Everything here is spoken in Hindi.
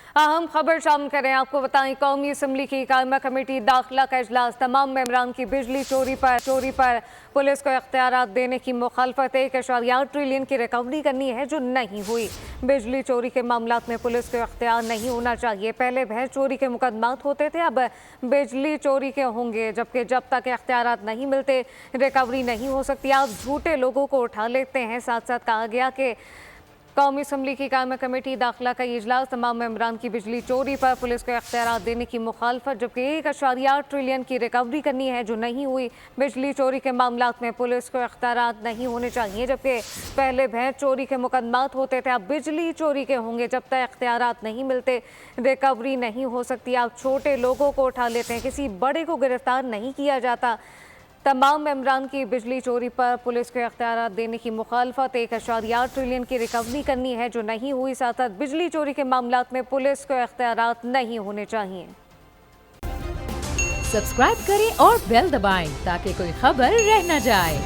अहम खबर शामिल करें। आपको बताएं, कौमी असम्बली की कायमा कमेटी दाखिला का इजलास। तमाम मेंबरान की बिजली चोरी पर पुलिस को इख्तियार देने की मुखालफत। 1.8 ट्रिलियन की रिकवरी करनी है जो नहीं हुई। बिजली चोरी के मामला में पुलिस को इख्तियार नहीं होना चाहिए। पहले भैंस चोरी के मुकदमात होते थे, अब बिजली चोरी के होंगे, जबकि जब तक इख्तियार नहीं मिलते रिकवरी नहीं हो सकती। आप झूठे लोगों को उठा लेते हैं। साथ साथ कहा गया कि कौमी असम्बली की कायमा कमेटी दाखिला का इजलास। तमाम मेंबरान की बिजली चोरी पर पुलिस को इख्तियार देने की मुखालफत, जबकि 1.8 ट्रिलियन की रिकवरी करनी है जो नहीं हुई। बिजली चोरी के मामला में पुलिस को इख्तियार नहीं होने चाहिए, जबकि पहले भैंस चोरी के मुकदमात होते थे, अब बिजली चोरी के होंगे। जब तक इख्तियार नहीं मिलते रिकवरी नहीं हो सकती। आप छोटे लोगों को उठा लेते हैं, किसी बड़े को गिरफ्तार नहीं किया जाता। तमाम मेंबरान की बिजली चोरी पर पुलिस को इख्तियार देने की मुखालफत। 1.8 ट्रिलियन की रिकवरी करनी है जो नहीं हुई। साथ साथ बिजली चोरी के मामला में पुलिस को इख्तियार नहीं होने चाहिए। सब्सक्राइब करें और बेल दबाएं ताकि कोई खबर रह न जाए।